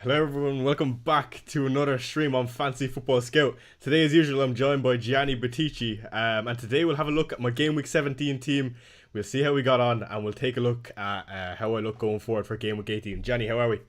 Hello everyone, welcome back to another stream on Fantasy Football Scout. Today as usual I'm joined by Gianni Buttici, and today we'll have a look at my Game Week 17 team. We'll see how we got on and we'll take a look at how I look going forward for Game Week 18. Gianni, how are we?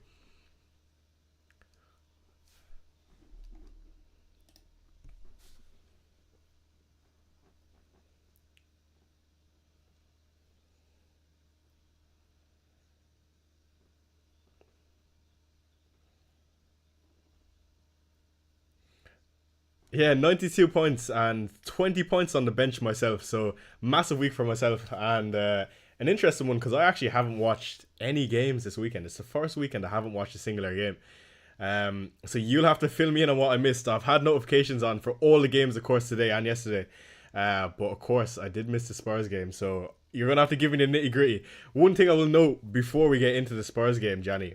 Yeah, 92 points and 20 points on the bench myself, so massive week for myself, and an interesting one because I actually haven't watched any games this weekend. It's the first weekend I haven't watched a singular game. So you'll have to fill me in on what I missed. I've had notifications on for all the games, of course, today and yesterday, but of course I did miss the Spurs game, so you're going to have to give me the nitty gritty. One thing I will note before we get into the Spurs game, Johnny,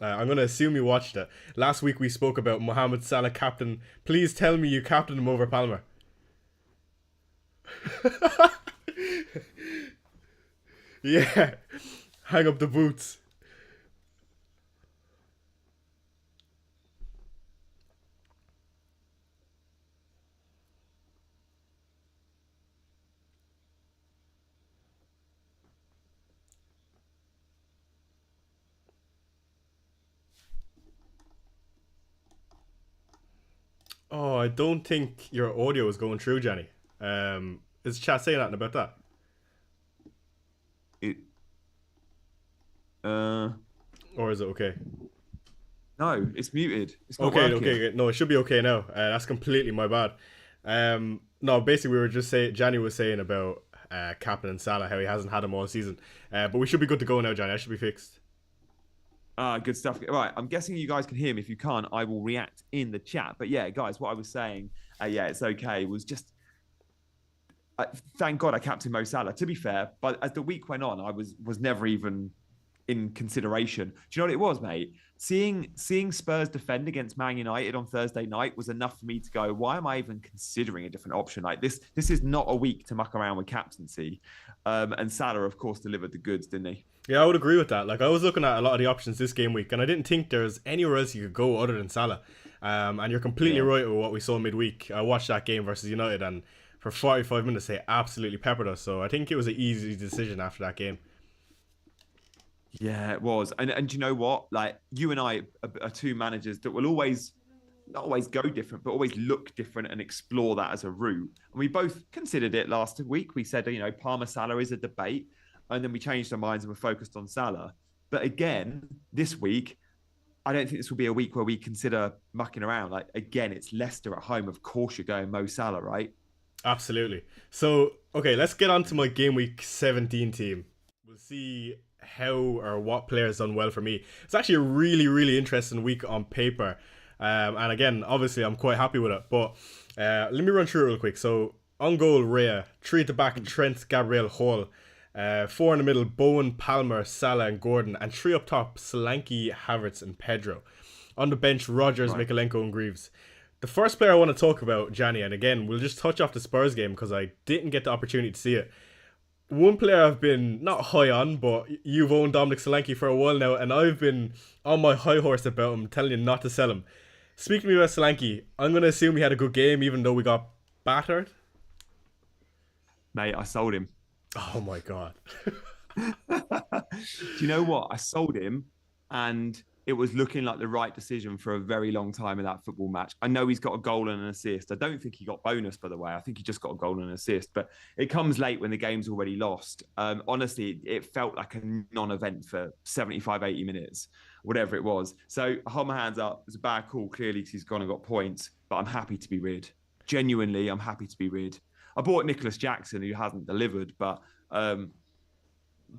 I'm going to assume you watched it. Last week we spoke about Mohamed Salah captain. Please tell me you captained him over Palmer. Yeah, hang up the boots. Oh, I don't think your audio is going through, Jenny. Is chat saying anything about that? It, uh, Or is it okay? no, it's muted. It's not Okay, working. okay. No, it should be okay now. That's completely my bad. No, basically we were just saying, Johnny was saying about Captain and Salah, how he hasn't had him all season. But we should be good to go now, Johnny. I should be fixed. Good stuff. Right, I'm guessing you guys can hear me. If you can't, I will react in the chat. But yeah, guys, what I was saying, yeah, it's okay. Was just thank God I captained Mo Salah. To be fair, but as the week went on, I was never even in consideration. Do you know what it was, mate? Seeing Spurs defend against Man United on Thursday night was enough for me to go, why am I even considering a different option? Like this is not a week to muck around with captaincy. And Salah, of course, delivered the goods, didn't he? Yeah, I would agree with that. Like, I was looking at a lot of the options this game week, and I didn't think there's anywhere else you could go other than Salah. And you're completely right with what we saw midweek. I watched that game versus United, and for 45 minutes, they absolutely peppered us. So I think it was an easy decision after that game. Yeah, it was. And you know what? Like you and I are two managers that will always not always go different, but always look different and explore that as a route. And we both considered it last week. We said, Palmer Salah is a debate. And then we changed our minds and we're focused on Salah. But again, this week, I don't think this will be a week where we consider mucking around. Like, again, it's Leicester at home. Of course, you're going Mo Salah, right? Absolutely. So, okay, let's get on to my Game Week 17 team. We'll see how or what players done well for me. It's actually a really, really interesting week on paper. And again, obviously, I'm quite happy with it. But let me run through it real quick. So, on goal, Raya. 3 at the back, Trent, Gabriel, Hall. 4 in the middle, Bowen, Palmer, Salah and Gordon. And 3 up top, Solanke, Havertz and Pedro. On the bench, Rodgers, right, Mikalenko and Greaves. The first player I want to talk about, Gianni, and again, we'll just touch off the Spurs game because I didn't get the opportunity to see it. One player I've been not high on, but you've owned Dominic Solanke for a while now, and I've been on my high horse about him, telling you not to sell him. Speaking to me about Solanke, I'm going to assume he had a good game even though we got battered. Mate, I sold him. Oh my God. Do you know what? I sold him and it was looking like the right decision for a very long time in that football match. I know he's got a goal and an assist. I don't think he got bonus, by the way. I think he just got a goal and an assist, but it comes late when the game's already lost. Honestly, it felt like a non-event for 75, 80 minutes, whatever it was. So I hold my hands up. It's a bad call, clearly, because he's gone and got points, but I'm happy to be rid. Genuinely, I'm happy to be rid. I bought Nicholas Jackson, who hasn't delivered, but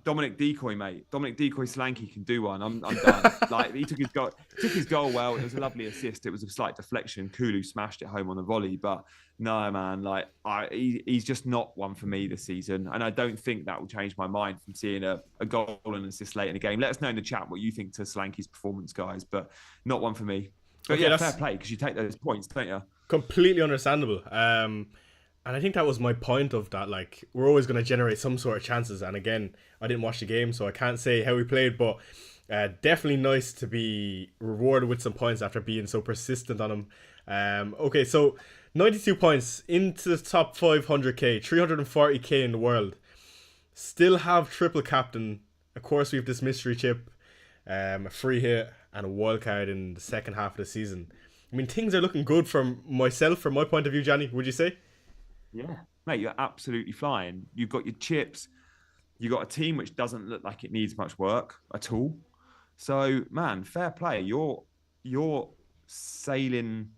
Dominic Decoy, mate. Dominic Decoy Solanke can do one. I'm done. Like he took his goal well. It was a lovely assist. It was a slight deflection. Kulu smashed it home on the volley, but no, man. Like he's just not one for me this season, and I don't think that will change my mind from seeing a goal and assist late in the game. Let us know in the chat what you think to Solanke's performance, guys, but not one for me. But okay, yeah, fair play because you take those points, don't you? Completely understandable. And I think that was my point of that. Like, we're always going to generate some sort of chances. And again, I didn't watch the game, so I can't say how we played. But Definitely nice to be rewarded with some points after being so persistent on him. Okay, so 92 points into the top 500k, 340k in the world. Still have triple captain. Of course, we have this mystery chip, a free hit, and a wild card in the second half of the season. I mean, things are looking good from myself, from my point of view, Gianni. Would you say? Yeah, mate, you're absolutely flying. You've got your chips. You've got a team which doesn't look like it needs much work at all. So, man, fair play. You're sailing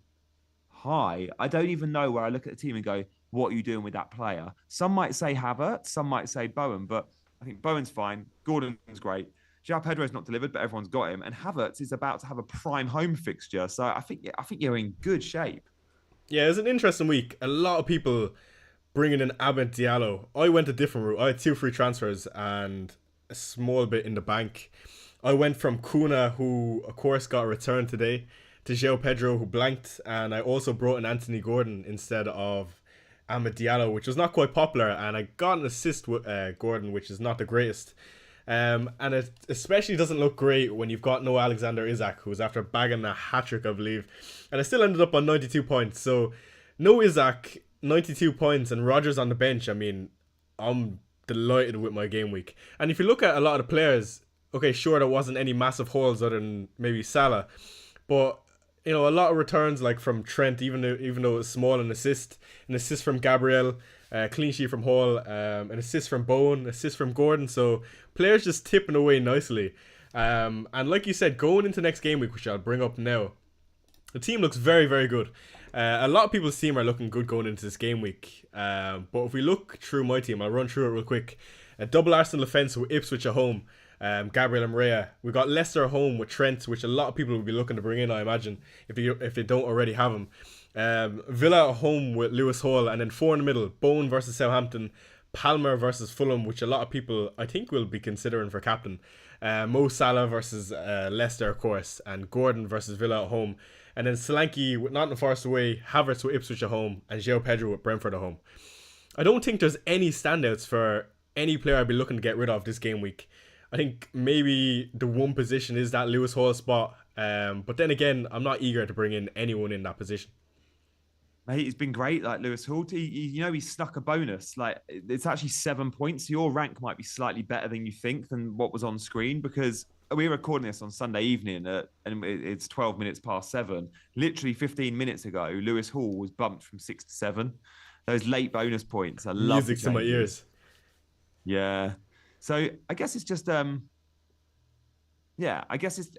high. I don't even know where I look at the team and go, what are you doing with that player? Some might say Havertz, some might say Bowen, but I think Bowen's fine. Gordon's great. João Pedro's not delivered, but everyone's got him. And Havertz is about to have a prime home fixture. So I think you're in good shape. Yeah, it was an interesting week. A lot of people bringing in Ahmed Diallo. I went a different route. I had 2 free transfers and a small bit in the bank. I went from Kuna, who of course got a return today, to João Pedro, who blanked, and I also brought in Anthony Gordon instead of Ahmed Diallo, which was not quite popular, and I got an assist with Gordon, which is not the greatest. And it especially doesn't look great when you've got no Alexander Isak, who was after bagging a hat-trick, I believe. And I still ended up on 92 points. So, no Isak, 92 points, and Rodgers on the bench. I mean, I'm delighted with my game week. And if you look at a lot of the players, okay, sure, there wasn't any massive holes other than maybe Salah. But, you know, a lot of returns, like from Trent, even though it was small, an assist from Gabriel, clean sheet from Hall, an assist from Bowen, assist from Gordon. So players just tipping away nicely. And like you said, going into next game week, which I'll bring up now, the team looks very, very good. A lot of people's team are looking good going into this game week. But if we look through my team, I'll run through it real quick. A double Arsenal defence with Ipswich at home. Gabriel and Raya. We've got Leicester at home with Trent, which a lot of people will be looking to bring in, I imagine, if they don't already have him. Villa at home with Lewis Hall, and then 4 in the middle. Bowen versus Southampton, Palmer versus Fulham, which a lot of people I think will be considering for captain. Mo Salah versus Leicester, of course, and Gordon versus Villa at home. And then Solanke with Nottingham Forest away, Havertz with Ipswich at home, and João Pedro with Brentford at home. I don't think there's any standouts for any player I'd be looking to get rid of this game week. I think maybe the one position is that Lewis Hall spot. But then again, I'm not eager to bring in anyone in that position. Mate, he's been great. Like Lewis Hall, he snuck a bonus. Like it's actually 7 points. Your rank might be slightly better than you think than what was on screen, because we're recording this on Sunday evening and it's 12 minutes past 7. Literally 15 minutes ago, Lewis Hall was bumped from 6 to 7. Those late bonus points. I love music to my ears. Yeah. So I guess it's just yeah, I guess it's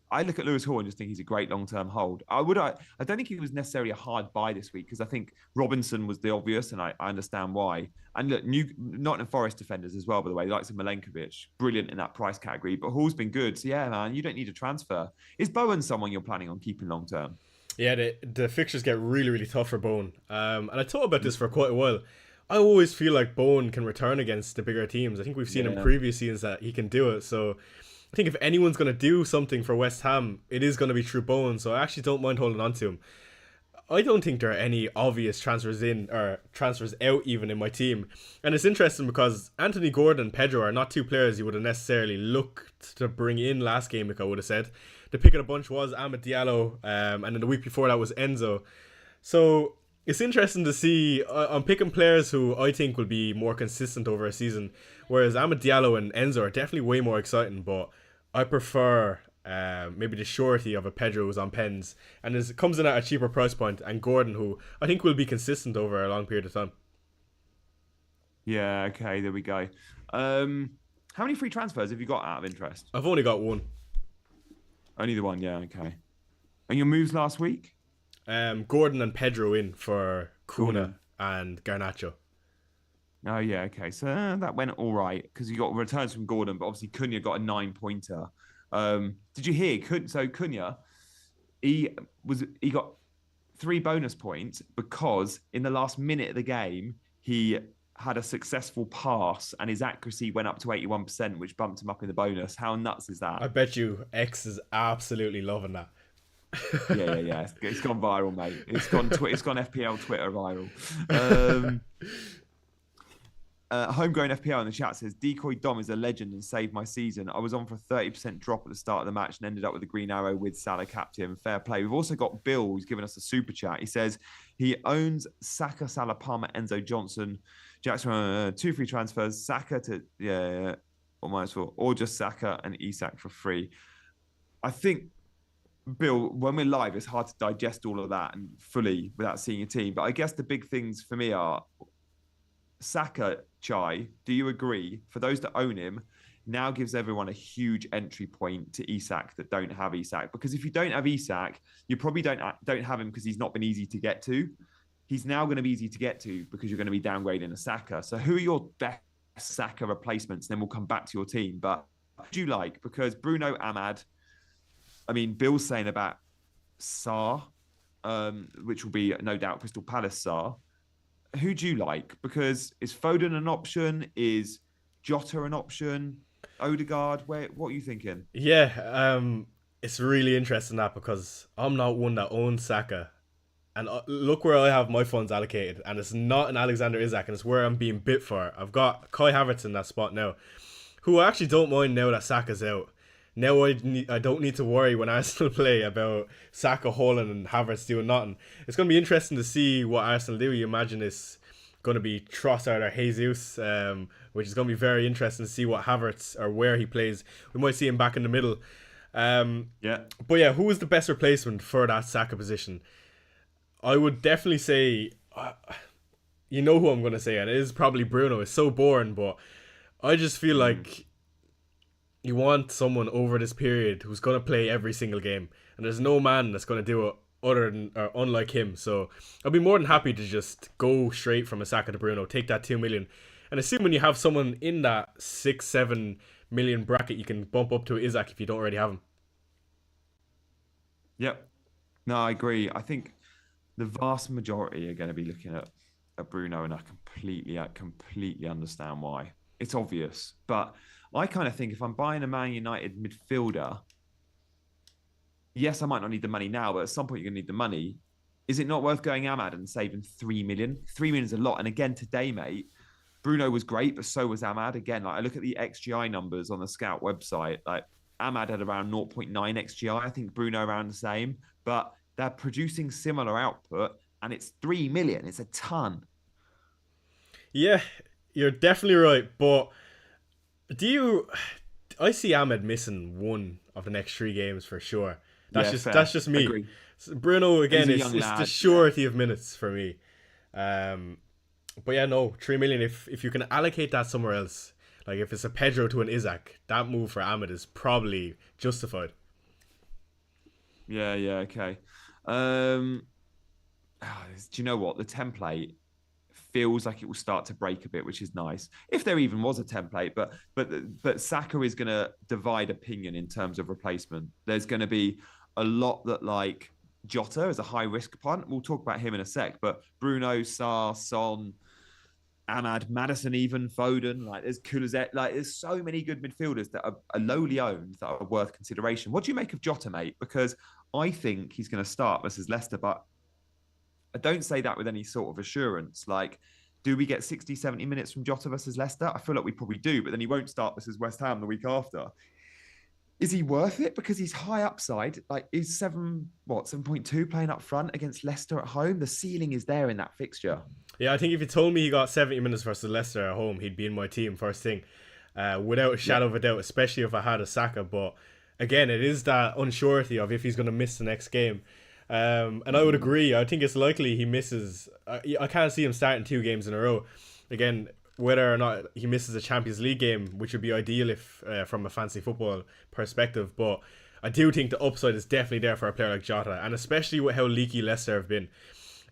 I look at Lewis Hall and just think he's a great long-term hold. I don't think he was necessarily a hard buy this week, because I think Robinson was the obvious, and I understand why. And look, Nottingham Forest defenders as well, by the way, like Milenkovic, brilliant in that price category. But Hall's been good. So yeah, man, you don't need a transfer. Is Bowen someone you're planning on keeping long-term? Yeah, the fixtures get really, really tough for Bowen. And I thought about this for quite a while. I always feel like Bowen can return against the bigger teams. I think we've seen in previous seasons that he can do it. So I think if anyone's going to do something for West Ham, it is going to be through Bowen. So I actually don't mind holding on to him. I don't think there are any obvious transfers in or transfers out even in my team. And it's interesting because Anthony Gordon and Pedro are not two players you would have necessarily looked to bring in last game, like I would have said. The pick of the bunch was Ahmed Diallo, and then the week before that was Enzo. So it's interesting to see. I'm picking players who I think will be more consistent over a season, whereas Ahmed Diallo and Enzo are definitely way more exciting, but I prefer maybe the surety of a Pedro who's on pens, and it comes in at a cheaper price point, and Gordon, who I think will be consistent over a long period of time. Yeah, okay, there we go. How many free transfers have you got out of interest? I've only got one. Only the one, yeah, okay. And your moves last week? Gordon and Pedro in for Kuna and Garnacho. Oh, yeah, okay. So that went all right, because you got returns from Gordon, but obviously Cunha got a 9-pointer. Did you hear? So Cunha, he got 3 bonus points because in the last minute of the game, he had a successful pass and his accuracy went up to 81%, which bumped him up in the bonus. How nuts is that? I bet you X is absolutely loving that. Yeah. It's gone viral, mate. It's gone FPL Twitter viral. Homegrown FPL in the chat says Decoy Dom is a legend and saved my season. I was on for a 30% drop at the start of the match and ended up with a green arrow with Salah captain. Fair play. We've also got Bill who's given us a super chat. He says he owns Saka, Salah, Palmer, Enzo, Johnson, Jackson, 2 free transfers. Saka to or minus 4, or just Saka and Isak for free. I think, Bill, when we're live, it's hard to digest all of that and fully without seeing a team. But I guess the big things for me are Saka, Chai, do you agree? For those that own him, now gives everyone a huge entry point to Isak that don't have Isak. Because if you don't have Isak, you probably don't have him because he's not been easy to get to. He's now going to be easy to get to because you're going to be downgrading a Saka. So who are your best Saka replacements? Then we'll come back to your team. But who do you like? Because Bruno, Ahmad, I mean, Bill's saying about Sarr, which will be no doubt Crystal Palace Sarr. Who do you like? Because is Foden an option? Is Jota an option? Odegaard? What are you thinking? Yeah, it's really interesting that because I'm not one that owns Saka. And look where I have my funds allocated. And it's not an Alexander Isak, and it's where I'm being bit for. I've got Kai Havertz in that spot now, who I actually don't mind now that Saka's out. Now I don't need to worry when Arsenal play about Saka, Haaland and Havertz doing nothing. It's going to be interesting to see what Arsenal do. You imagine it's going to be Trossard or Jesus, which is going to be very interesting to see what Havertz or where he plays. We might see him back in the middle. But yeah, who is the best replacement for that Saka position? I would definitely say, you know who I'm going to say, and it is probably Bruno. It's so boring, but I just feel like you want someone over this period who's going to play every single game, and there's no man that's going to do it other than or unlike him. So I'll be more than happy to just go straight from a Saka to Bruno, take that 2 million, and assuming you have someone in that 6-7 million bracket, you can bump up to Isak if you don't already have him. Yep. No, I agree. I think the vast majority are going to be looking at Bruno, and I completely understand why. It's obvious, but I kind of think if I'm buying a Man United midfielder, yes, I might not need the money now, but at some point you're going to need the money. Is it not worth going Ahmad and saving 3 million? 3 million is a lot. And again, today, mate, Bruno was great, but so was Ahmad. Again, like I look at the XGI numbers on the Scout website, like Ahmad had around 0.9 XGI. I think Bruno around the same, but they're producing similar output, and it's 3 million. It's a ton. Yeah, you're definitely right, but I see Ahmed missing one of the next 3 games for sure. That's just me. Agree. Bruno again, it's lad. the surety of minutes for me. But yeah, no, 3 million. If you can allocate that somewhere else, like if it's a Pedro to an Isak, that move for Ahmed is probably justified. Yeah, okay. Do you know what? The template feels like it will start to break a bit, which is nice. If there even was a template, but Saka is going to divide opinion in terms of replacement. There's going to be a lot that like Jota is a high risk punt. We'll talk about him in a sec, but Bruno, Sarr, Son, Ahmad, Maddison, even Foden, like there's Kulazet, like there's so many good midfielders that are lowly owned that are worth consideration. What do you make of Jota, mate? Because I think he's going to start versus Leicester, but I don't say that with any sort of assurance. Like, do we get 60, 70 minutes from Jota versus Leicester? I feel like we probably do, but then he won't start versus West Ham the week after. Is he worth it? Because he's high upside. Like, is 7.2 playing up front against Leicester at home? The ceiling is there in that fixture. Yeah, I think if you told me he got 70 minutes versus Leicester at home, he'd be in my team first thing, without a shadow of a doubt, especially if I had a Saka. But again, it is that unsurety of if he's going to miss the next game. And I would agree. I think it's likely he misses. I can't see him starting 2 games in a row. Again, whether or not he misses a Champions League game, which would be ideal if from a fantasy football perspective. But I do think the upside is definitely there for a player like Jota, and especially with how leaky Leicester have been.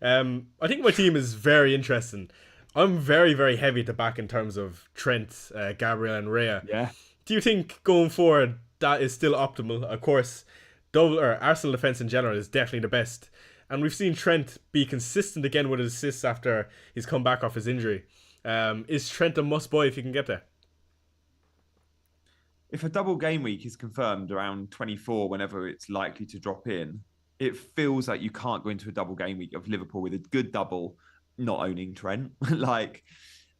I think my team is very interesting. I'm very, very heavy at the back in terms of Trent, Gabriel and Raya. Yeah. Do you think going forward that is still optimal? Of course, Arsenal defence in general is definitely the best. And we've seen Trent be consistent again with his assists after he's come back off his injury. Is Trent a must-buy if you can get there? If a double game week is confirmed around 24, whenever it's likely to drop in, it feels like you can't go into a double game week of Liverpool with a good double not owning Trent. Like,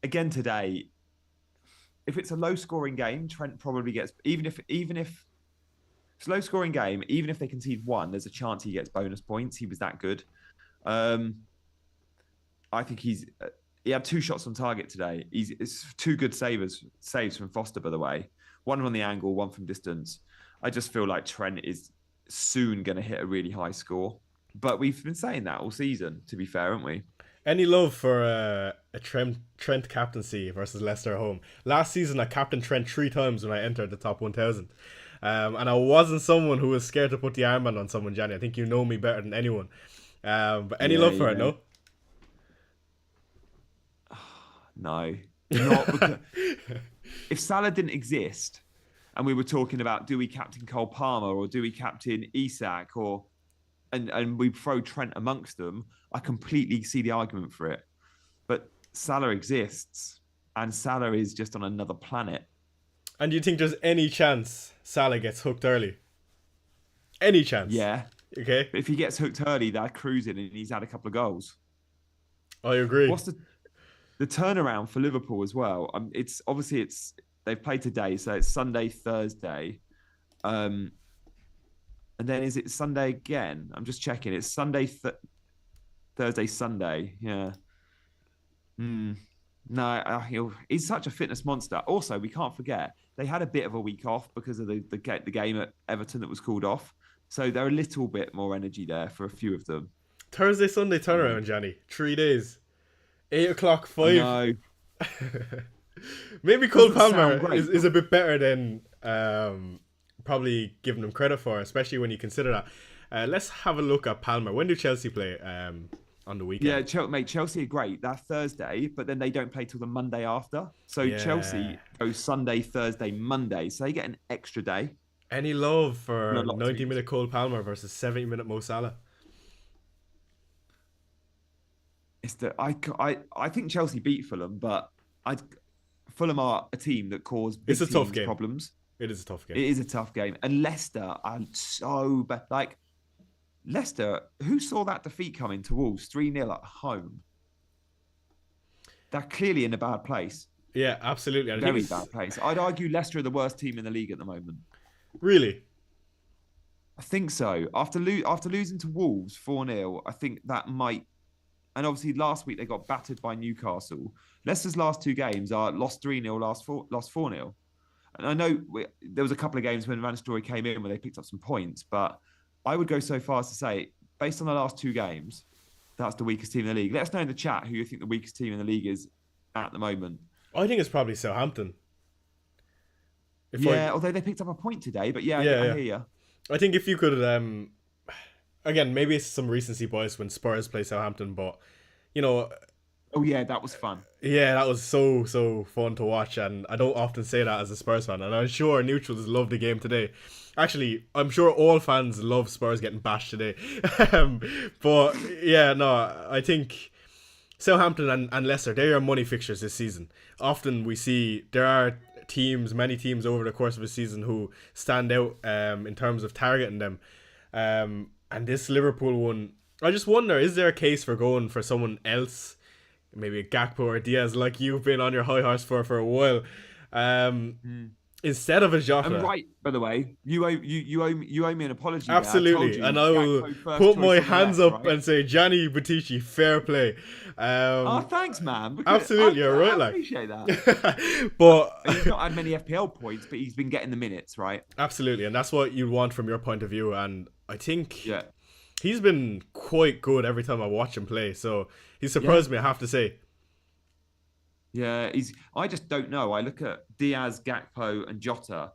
again today, if it's a low scoring game, Trent probably gets even if it's a low scoring game, even if they concede one, there's a chance he gets bonus points. He was that good. I think he had 2 shots on target today. It's 2 good saves from Foster, by the way. One from the angle, one from distance. I just feel like Trent is soon going to hit a really high score. But we've been saying that all season, to be fair, haven't we? Any love for a Trent captaincy versus Leicester at home? Last season, I captained Trent 3 times when I entered the top 1,000. And I wasn't someone who was scared to put the armband on someone, Gianni. I think you know me better than anyone. But any love for it, no? No. Not because if Salah didn't exist and we were talking about do we captain Cole Palmer or do we captain Isak and we throw Trent amongst them, I completely see the argument for it. But Salah exists and Salah is just on another planet. And do you think there's any chance Salah gets hooked early? Any chance? Yeah. Okay. But if he gets hooked early, they're cruising and he's had a couple of goals. I agree. What's the turnaround for Liverpool as well? It's they've played today, so it's Sunday, Thursday. And then is it Sunday again? I'm just checking. It's Sunday, Thursday, Sunday. Yeah. No, he's such a fitness monster. Also, we can't forget they had a bit of a week off because of the game at Everton that was called off. So they're a little bit more energy there for a few of them. Thursday, Sunday turnaround, Gianni. 3 days. 8 o'clock, 5. No. Maybe Cole Palmer is a bit better than probably giving him credit for, especially when you consider that. Let's have a look at Palmer. When do Chelsea play on the weekend? Yeah, Chelsea are great. That's Thursday, but then they don't play till the Monday after. So Chelsea go Sunday, Thursday, Monday. So they get an extra day. Any love for 90-minute Cole Palmer versus 70-minute Mo Salah? I think Chelsea beat Fulham, but Fulham are a team that cause big tough game. Problems. It is a tough game. It is a tough game. And Leicester are so bad. Like, Leicester, who saw that defeat coming to Wolves 3-0 at home? They're clearly in a bad place. Yeah, absolutely. Very bad place. I'd argue Leicester are the worst team in the league at the moment. Really? I think so. After losing to Wolves 4-0, I think that might... And obviously last week they got battered by Newcastle. Leicester's last 2 games are lost 3-0, lost 4-0. And I know there was a couple of games when Van Nistelrooy came in where they picked up some points, but I would go so far as to say, based on the last 2 games, that's the weakest team in the league. Let us know in the chat who you think the weakest team in the league is at the moment. I think it's probably Southampton. Although they picked up a point today, but I hear you. I think if you could, again, maybe it's some recency bias when Spurs play Southampton, but, you know... Oh, yeah, that was fun. Yeah, that was so fun to watch, and I don't often say that as a Spurs fan, and I'm sure neutrals love the game today. Actually, I'm sure all fans love Spurs getting bashed today. But, yeah, no, I think Southampton and Leicester, they are money fixtures this season. Often we see there are many teams over the course of a season who stand out in terms of targeting them. And this Liverpool one, I just wonder, is there a case for going for someone else? Maybe a Gakpo or a Diaz, like you've been on your high horse for a while. Instead of a Jota. I'm right, by the way. You owe me an apology. Absolutely, and I will put my hands up and say, Gianni Buttici, fair play. Thanks, man. Absolutely, you're right. I appreciate that. But he's not had many FPL points, but he's been getting the minutes, right? Absolutely, and that's what you want from your point of view. And I think he's been quite good every time I watch him play. So he surprised me, I have to say. Yeah, I just don't know. I look at Diaz, Gakpo, and Jota,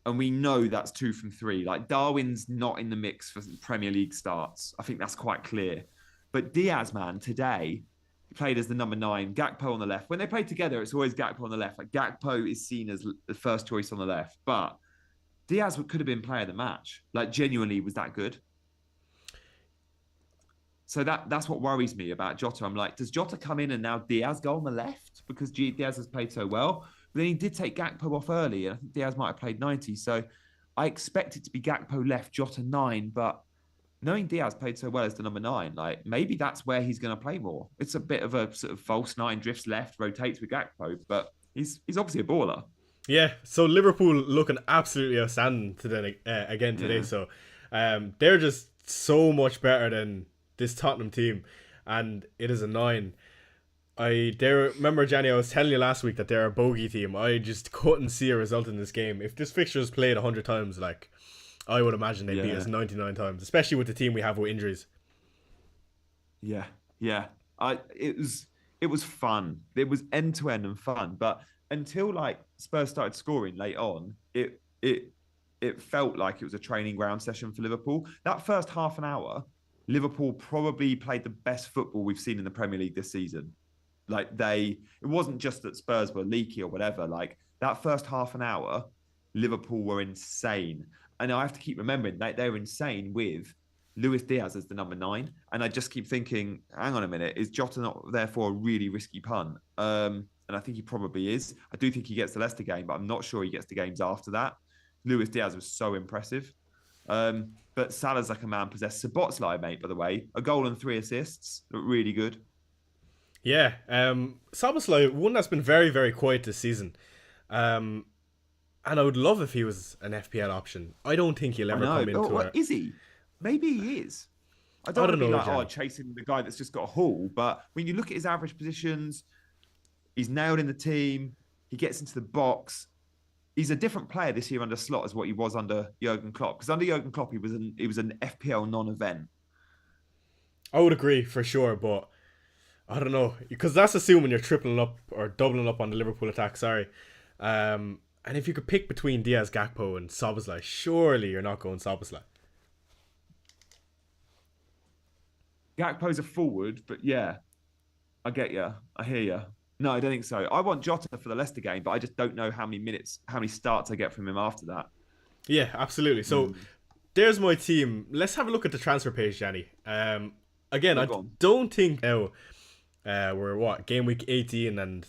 and we know that's 2 from 3. Like, Darwin's not in the mix for Premier League starts. I think that's quite clear. But Diaz, man, today he played as the number 9, Gakpo on the left. When they play together, it's always Gakpo on the left. Like, Gakpo is seen as the first choice on the left, but Diaz could have been player of the match. Like, genuinely was that good. So that's what worries me about Jota. I'm like, does Jota come in and now Diaz go on the left? Because Diaz has played so well. But then he did take Gakpo off early, and I think Diaz might have played 90. So I expect it to be Gakpo left, Jota 9. But knowing Diaz played so well as the number 9, like maybe that's where he's going to play more. It's a bit of a sort of false 9, drifts left, rotates with Gakpo, but he's obviously a baller. Yeah, so Liverpool looking absolutely outstanding today again today. Yeah. So they're just so much better than this Tottenham team, and it is annoying. Remember, Gianni, I was telling you last week that they're a bogey team. I just couldn't see a result in this game. If this fixture was played 100 times, like I would imagine they'd beat us 99 times, especially with the team we have with injuries. Yeah, yeah. It was fun. It was end to end and fun. But until like Spurs started scoring late on, it felt like it was a training ground session for Liverpool. That first half an hour, Liverpool probably played the best football we've seen in the Premier League this season. Like it wasn't just that Spurs were leaky or whatever. Like that first half an hour, Liverpool were insane. And I have to keep remembering that they're insane with Luis Diaz as the number 9. And I just keep thinking, hang on a minute, is Jota not there for a really risky punt? And I think he probably is. I do think he gets the Leicester game, but I'm not sure he gets the games after that. Luis Diaz was so impressive. But Salah's like a man possessed. Szoboszlai, mate, by the way, a goal and 3 assists. Look really good. Yeah, Szoboszlai, one that's been very, very quiet this season. And I would love if he was an FPL option. I don't think he'll ever come into it. Is he? Maybe he is. I don't want to be like, chasing the guy that's just got a haul. But when you look at his average positions, he's nailed in the team. He gets into the box. He's a different player this year under Slot as what he was under Jurgen Klopp. Because under Jurgen Klopp, he was an FPL non-event. I would agree for sure, but I don't know, because that's assuming you're tripling up or doubling up on the Liverpool attack. Sorry, and if you could pick between Diaz, Gakpo, and Szoboszlai, surely you're not going Szoboszlai. Gakpo's a forward, but yeah, I get you. I hear you. No, I don't think so. I want Jota for the Leicester game, but I just don't know how many starts I get from him after that. Yeah, absolutely. So there's my team. Let's have a look at the transfer page, Gianni. Again, I don't think now we're game week 18, and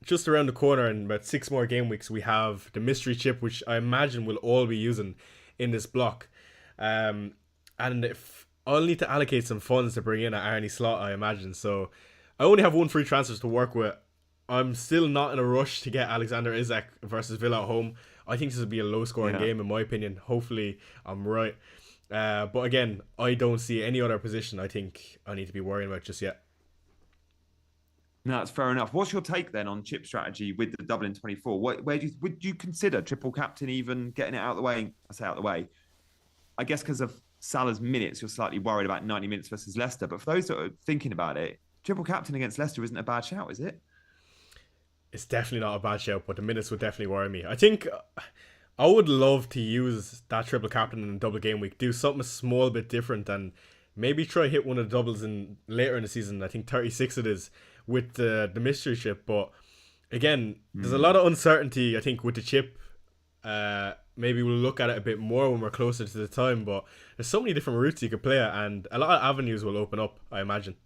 just around the corner in about 6 more game weeks we have the mystery chip, which I imagine we'll all be using in this block. And if I'll need to allocate some funds to bring in at Arnie slot, I imagine. So I only have 1 free transfers to work with. I'm still not in a rush to get Alexander Isak versus Villa at home. I think this will be a low-scoring game, in my opinion. Hopefully, I'm right. But again, I don't see any other position I think I need to be worrying about just yet. No, that's fair enough. What's your take then on chip strategy with the Dublin 24? Would you consider triple captain even getting it out of the way? I say out of the way. I guess because of Salah's minutes, you're slightly worried about 90 minutes versus Leicester. But for those that are thinking about it, triple captain against Leicester isn't a bad shout, is it? It's definitely not a bad shout, but the minutes would definitely worry me. I think I would love to use that triple captain in a double game week, do something a small bit different, and maybe try hit one of the doubles later in the season. I think 36 it is with the mystery chip. But again, there's a lot of uncertainty, I think, with the chip. Maybe we'll look at it a bit more when we're closer to the time, but there's so many different routes you could play it, and a lot of avenues will open up, I imagine.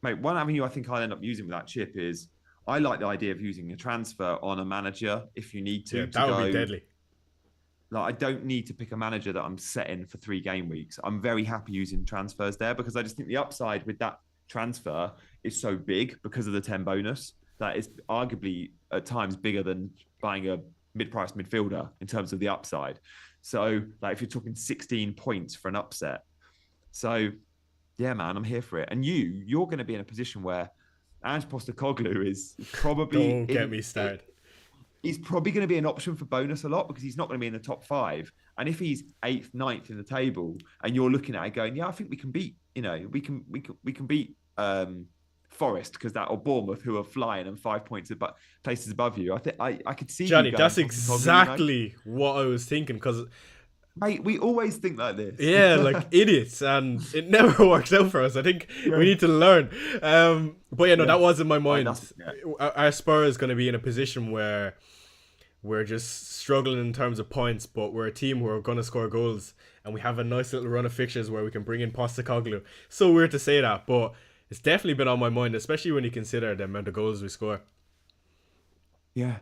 Mate, one avenue I think I'll end up using with that chip is I like the idea of using a transfer on a manager if you need to. Yeah, that would be deadly. Like, I don't need to pick a manager that I'm setting for 3 game weeks. I'm very happy using transfers there because I just think the upside with that transfer is so big because of the 10 bonus that is arguably at times bigger than buying a mid-priced midfielder in terms of the upside. So, like, if you're talking 16 points for an upset. So, yeah, man, I'm here for it. And you're going to be in a position where Ange Postecoglou is probably... Don't get me started. He's probably going to be an option for bonus a lot because he's not going to be in the top 5. And if he's 8th, 9th in the table, and you're looking at it going, yeah, I think we can beat, we can beat Forest because that, or Bournemouth, who are flying and 5 points places above you. I think I could see Gianni. That's exactly what I was thinking because. Mate, we always think like this. Yeah, like idiots, and it never works out for us. I think we need to learn. But yeah, no, that was in my mind. Our Spurs is going to be in a position where we're just struggling in terms of points, but we're a team who are going to score goals, and we have a nice little run of fixtures where we can bring in Postecoglou. So weird to say that, but it's definitely been on my mind, especially when you consider the amount of goals we score. Yeah.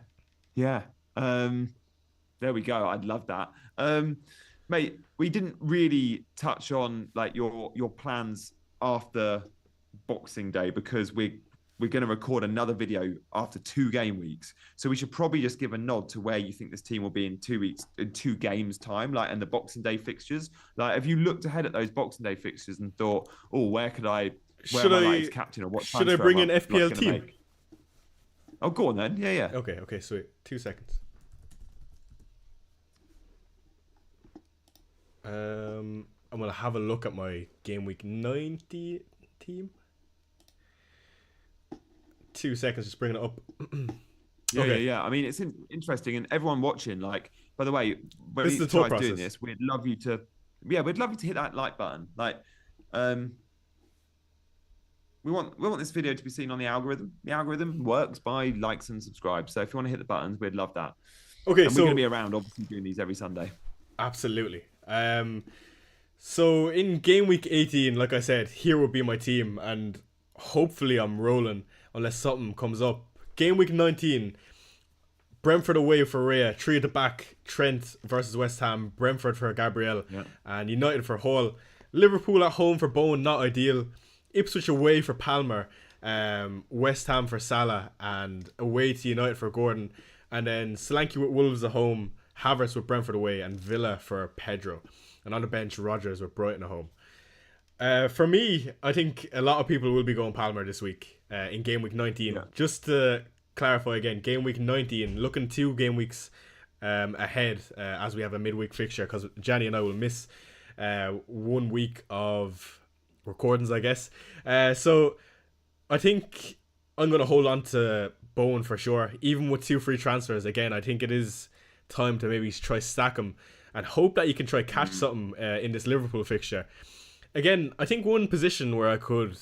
There we go. I'd love that. Mate, we didn't really touch on like your plans after Boxing Day because we're going to record another video after 2 game weeks. So we should probably just give a nod to where you think this team will be in 2 weeks, in 2 games time, like and the Boxing Day fixtures. Like, have you looked ahead at those Boxing Day fixtures and thought, oh, where Should am I like I as captain, or what should I transfer bring am in I like FPL going to team? make? Oh, go on then. Yeah, yeah. Okay, sweet. 2 seconds. I'm gonna have a look at my game week 90 team. 2 seconds, just bringing it up. Yeah, Okay, yeah. I mean, it's interesting, and everyone watching. Like, by the way, when this is we the thought try doing process. this, we'd love you to hit that like button. Like, um, we want this video to be seen on the algorithm. The algorithm works by likes and subscribes. So if you want to hit the buttons, we'd love that. Okay, And we're going to so be around, obviously, doing these every Sunday. absolutely. So in game week 18, like I said, here will be my team, and hopefully I'm rolling unless something comes up. Game week 19, Brentford away for Rhea, 3 at the back, Trent versus West Ham, Brentford for Gabriel, Yeah. and United for Hall. Liverpool at home for Bowen, not ideal. Ipswich away for Palmer, West Ham for Salah, and away to United for Gordon. And then Solanke with Wolves at home, Havertz with Brentford away, and Villa for Pedro. And on the bench, Rodgers with Brighton at home. For me, I think a lot of people will be going Palmer this week in game week 19. Yeah. Just to clarify again, game week 19, looking 2 game weeks ahead as we have a midweek fixture, because Gianni and I will miss 1 week of recordings, I guess. So I think I'm going to hold on to Bowen for sure. Even with 2 free transfers, again, I think it is time to maybe try stack him and hope that you can try catch something in this Liverpool fixture. Again, I think one position where I could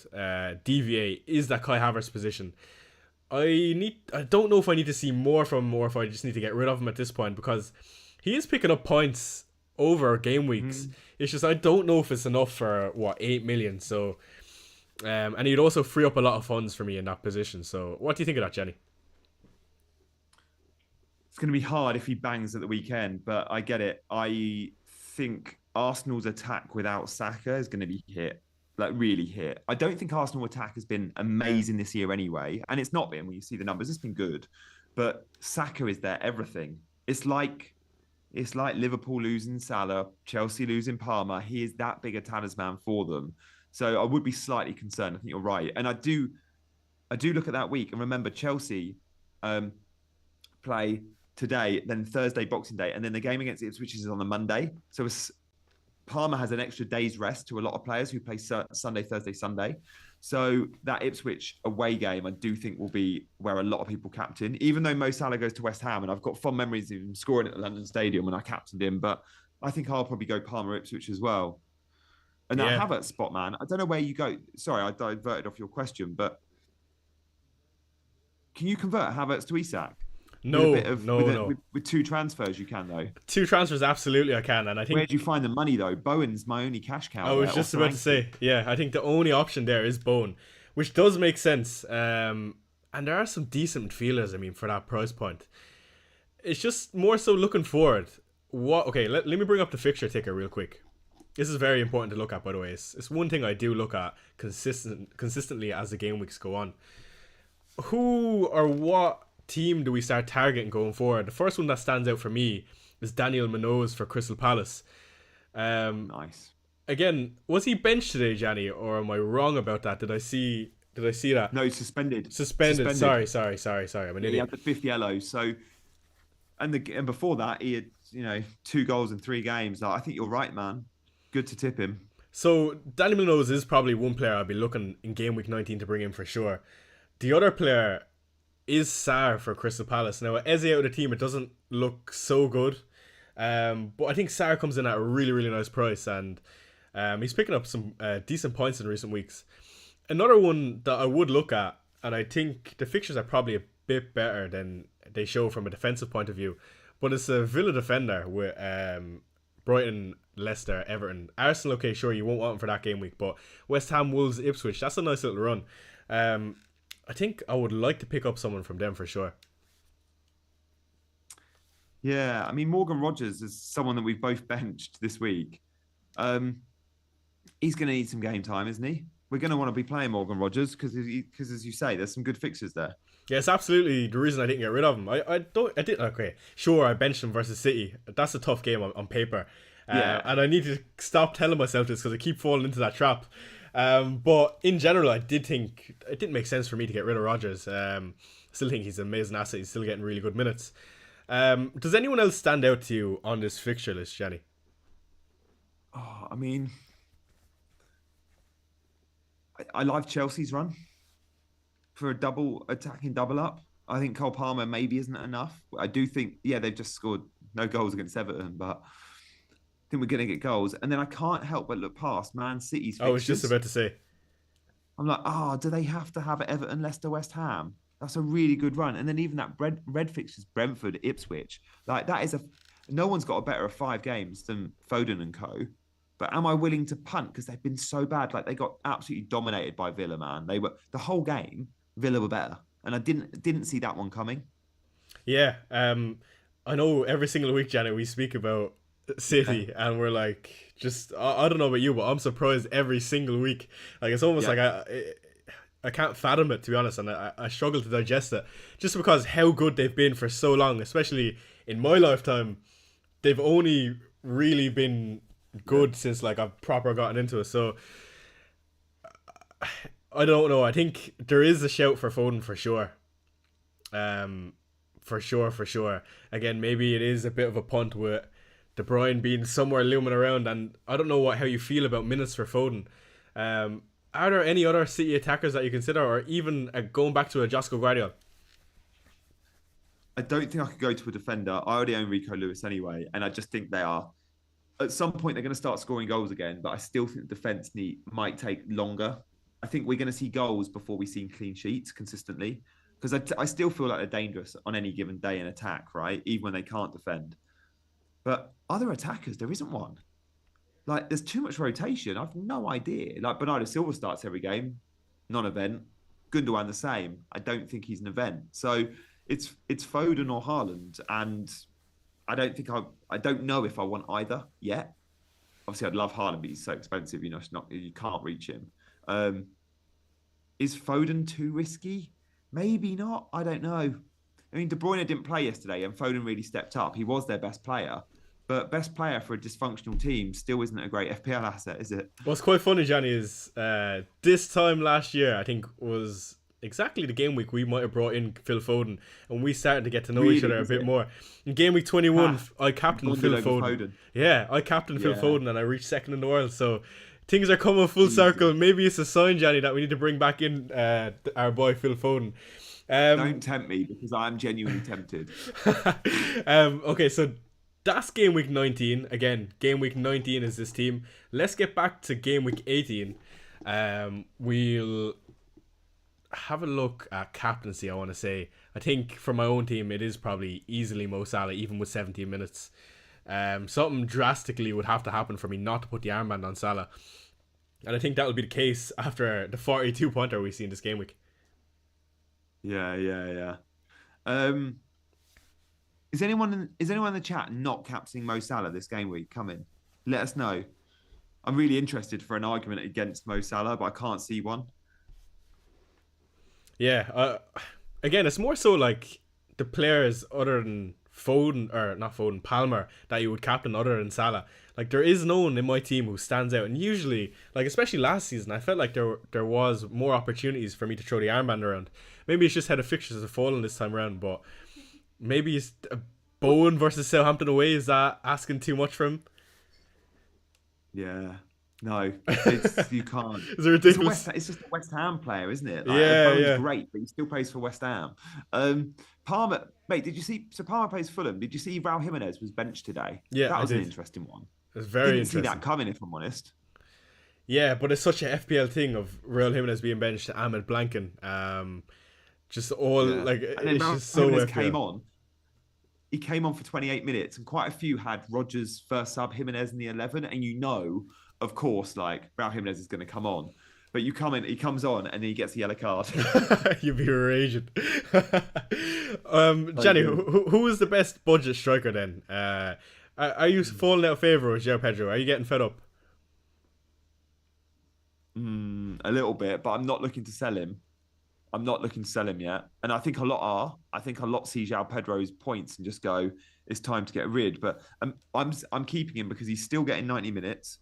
deviate is that Kai Havertz position. I don't know if I need to see more from him or if I just need to get rid of him at this point, because he is picking up points over game weeks. It's just I don't know if it's enough for 8 million. So, and he'd also free up a lot of funds for me in that position. So, what do you think of that, Jenny? It's going to be hard if he bangs at the weekend, but I get it. I think Arsenal's attack without Saka is going to be hit, like really hit. I don't think Arsenal attack has been amazing this year anyway, and it's not been when you see the numbers. It's been good, but Saka is their everything. It's like Liverpool losing Salah, Chelsea losing Palmer. He is that big a talisman for them. So I would be slightly concerned. I think you're right, and I do look at that week and remember Chelsea play today, then Thursday, Boxing Day, and then the game against Ipswich is on the Monday. So Palmer has an extra day's rest to a lot of players who play Sunday, Thursday, Sunday. So that Ipswich away game, I do think will be where a lot of people captain, even though Mo Salah goes to West Ham, and I've got fond memories of him scoring at the London Stadium when I captained him, but I think I'll probably go Palmer Ipswich as well. And that Havertz spot, man, I don't know where you go. Sorry, I diverted off your question, but can you convert Havertz to Isak? No. With 2 transfers, you can though. 2 transfers, absolutely I can, and I think. Where do you find the money though? Bowen's my only cash cow. I was just about to say, yeah, I think the only option there is Bowen, which does make sense. And there are some decent midfielders, I mean, for that price point. It's just more so looking forward. Okay, let me bring up the fixture ticker real quick. This is very important to look at, by the way. It's one thing I do look at consistently as the game weeks go on. Who or what team do we start targeting going forward? The first one that stands out for me is Daniel Munoz for Crystal Palace. Nice. Again, was he benched today, Gianni, or am I wrong about that? Did I see that? No, suspended. Suspended. Sorry. I'm an idiot. He had the 5th yellow. So, and before that, he had 2 goals in 3 games. I think you're right, man. Good to tip him. So Daniel Munoz is probably one player I'll be looking in game week 19 to bring in for sure. The other player is Sarr for Crystal Palace. Now, Eze out of the team, it doesn't look so good. But I think Sarr comes in at a really, really nice price, and he's picking up some decent points in recent weeks. Another one that I would look at, and I think the fixtures are probably a bit better than they show from a defensive point of view, but it's a Villa defender with Brighton, Leicester, Everton. Arsenal, okay, sure, you won't want him for that game week, but West Ham, Wolves, Ipswich, that's a nice little run. I think I would like to pick up someone from them for sure. Yeah, I mean Morgan Rogers is someone that we've both benched this week. Um, he's going to need some game time, isn't he? We're going to want to be playing Morgan Rogers because, as you say, there's some good fixtures there. Yeah, it's absolutely the reason I didn't get rid of him. I did okay. Sure, I benched him versus City. That's a tough game on paper, Yeah, and I need to stop telling myself this because I keep falling into that trap. But in general, I did think it didn't make sense for me to get rid of Rogers. Still think he's an amazing asset. He's still getting really good minutes. Does anyone else stand out to you on this fixture list, Jenny? oh, I mean, I like Chelsea's run for a double attacking double up. I think Cole Palmer maybe isn't enough. I do think, yeah, they've just scored no goals against Everton, but I think we're going to get goals. And then I can't help but look past Man City's I was just fixtures. about to say. I'm like, do they have to have Everton, Leicester, West Ham? That's a really good run. And then even that red fixtures, Brentford, Ipswich, like that is no one's got a better of 5 games than Foden and co. But am I willing to punt because they've been so bad? Like they got absolutely dominated by Villa, man. They were the whole game. Villa were better, and I didn't see that one coming. Yeah, I know every single week, Janet, we speak about City, and we're like, just I don't know about you, but I'm surprised every single week. Like it's almost Yeah, like I can't fathom it, to be honest, and I struggle to digest it just because how good they've been for so long, especially in my lifetime. They've only really been yeah. good since like I've proper gotten into it. So I don't know. I think there is a shout for Foden for sure. Um, for sure, for sure. Again, maybe it is a bit of a punt with De Bruyne being somewhere looming around, and I don't know how you feel about minutes for Foden. Are there any other City attackers that you consider, or even going back to a Josco Guardiola? I don't think I could go to a defender. I already own Rico Lewis anyway, and I just think they are at some point they're going to start scoring goals again. But I still think the defense might take longer. I think we're going to see goals before we see clean sheets consistently because I still feel like they're dangerous on any given day in attack, right? Even when they can't defend. But other attackers, there isn't one. Like there's too much rotation. I've no idea. Like Bernardo Silva starts every game, non-event. Gundogan the same. I don't think he's an event. So it's Foden or Haaland, and I don't know if I want either yet. Obviously, I'd love Haaland, but he's so expensive. You know, you can't reach him. Um, is Foden too risky? Maybe not. I don't know. I mean, De Bruyne didn't play yesterday, and Foden really stepped up. He was their best player, but best player for a dysfunctional team still isn't a great FPL asset, is it? What's quite funny, Johnny, is this time last year, I think was exactly the game week we might have brought in Phil Foden, and we started to get to know each Really, other a is bit it? more. In game week 21, I captained Bonded Phil over Foden. Yeah, I captained Phil Yeah, Foden, and I reached second in the world. So things are coming full easy. circle. Maybe it's a sign, Johnny, that we need to bring back in our boy Phil Foden. Don't tempt me because I'm genuinely tempted. Okay, so that's game week 19. Again, game week 19 is this team. Let's get back to game week 18. We'll have a look at captaincy, I want to say. I think for my own team, it is probably easily Mo Salah, even with 17 minutes. Something drastically would have to happen for me not to put the armband on Salah. And I think that will be the case after the 42 pointer we see in this game week. Yeah, yeah, yeah. Um, is anyone in the chat not captaining Mo Salah this game week? Come in, let us know. I'm really interested for an argument against Mo Salah, but I can't see one. Yeah, again, it's more so like the players other than Foden, or not Foden, Palmer, that you would captain other than Salah. Like there is no one in my team who stands out, and usually, like especially last season, I felt like there was more opportunities for me to throw the armband around. Maybe it's just how the fixtures have fallen this time around, but maybe it's Bowen versus Southampton away. Is that asking too much from him? Yeah, no, you can't. Is it ridiculous? It's just a West Ham player, isn't it? Like Yeah, Bowen's yeah, great, but he still plays for West Ham. Palmer, mate, did you see? So Palmer plays Fulham. Did you see Raul Jimenez was benched today? yeah. That I was an did. interesting one. It's very Didn't see interesting. that coming, if I'm honest. Yeah, but it's such a FPL thing of Real Jimenez being benched, Ahmed Blanken. Just all Yeah, like and then it's Raul just so Jimenez FPL. came on. He came on for 28 minutes, and quite a few had Rogers first sub, Jimenez in the 11, and of course, like Raul Jimenez is going to come on. But he comes on, and then he gets a yellow card. You'd be raging. Jenny, good. who is the best budget striker then? Are you falling out of favour with João Pedro? Are you getting fed up? A little bit, but I'm not looking to sell him. I'm not looking to sell him yet. And I think a lot are. I think a lot see João Pedro's points and just go, it's time to get rid. But I'm keeping him because he's still getting 90 minutes.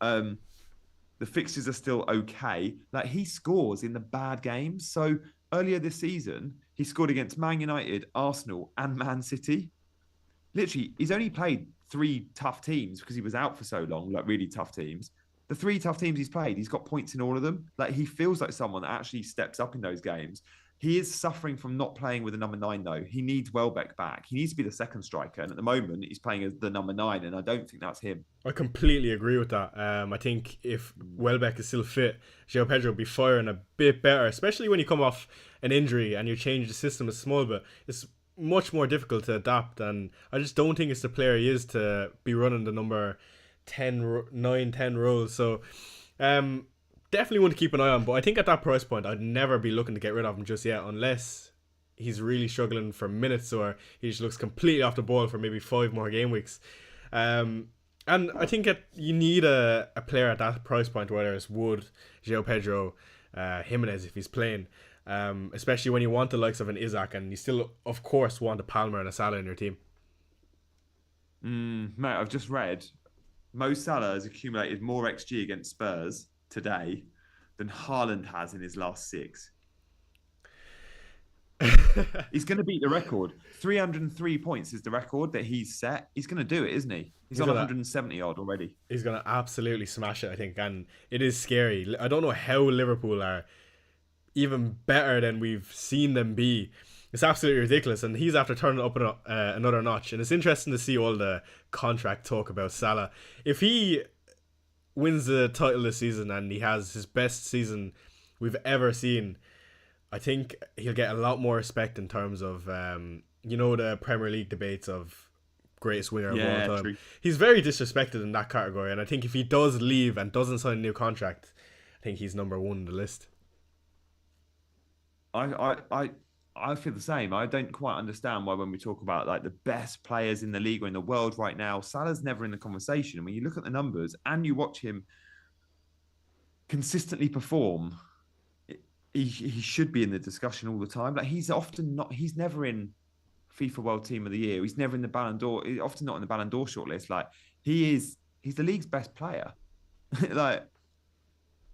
The fixtures are still okay. Like, he scores in the bad games. So earlier this season, he scored against Man United, Arsenal, and Man City. Literally, he's only played 3 tough teams because he was out for so long, like really tough teams. The 3 tough teams he's played, he's got points in all of them. Like, he feels like someone that actually steps up in those games. He is suffering from not playing with a number 9, though. He needs Welbeck back. He needs to be the second striker. And at the moment, he's playing as the number 9, and I don't think that's him. I completely agree with that. I think if Welbeck is still fit, João Pedro will be firing a bit better, especially when you come off an injury and you change the system a small bit. It's much more difficult to adapt, and I just don't think it's the player he is to be running the number 9-10 roles. So definitely want to keep an eye on, but I think at that price point I'd never be looking to get rid of him just yet, unless he's really struggling for minutes or he just looks completely off the ball for maybe 5 more game weeks. And I think you need a player at that price point, whether it's Wood, João Pedro, Jimenez if he's playing, especially when you want the likes of an Isaac, and you still of course want a Palmer and a Salah in your team. Mate, I've just read Mo Salah has accumulated more XG against Spurs today than Haaland has in his last 6. He's going to beat the record. 303 points is the record that he's set. He's going to do it, isn't he? He's on 170 odd already. He's going to absolutely smash it, I think. And it is scary. I don't know how Liverpool are even better than we've seen them be. It's absolutely ridiculous. And he's after turning up another notch. And it's interesting to see all the contract talk about Salah. If he wins the title this season and he has his best season we've ever seen, I think he'll get a lot more respect in terms of, the Premier League debates of greatest winger of all time. True. He's very disrespected in that category, and I think if he does leave and doesn't sign a new contract, I think he's number 1 on the list. I feel the same. I don't quite understand why when we talk about like the best players in the league or in the world right now, Salah's never in the conversation. When you look at the numbers and you watch him consistently perform, he should be in the discussion all the time. Like, he's often not. He's never in FIFA World Team of the Year. He's never in the Ballon d'Or. He's often not in the Ballon d'Or shortlist. Like, he's the league's best player. Like,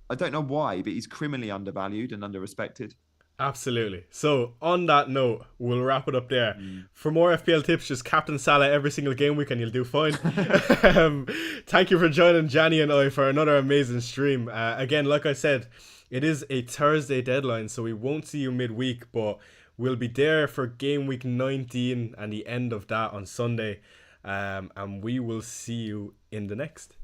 I don't know why, but he's criminally undervalued and underrespected. Absolutely. So on that note, we'll wrap it up there. For more FPL tips, just captain Salah every single game week and you'll do fine. Thank you for joining Gianni and I for another amazing stream. Again, like I said, it is a Thursday deadline, so we won't see you midweek, but we'll be there for game week 19 and the end of that on Sunday. And we will see you in the next.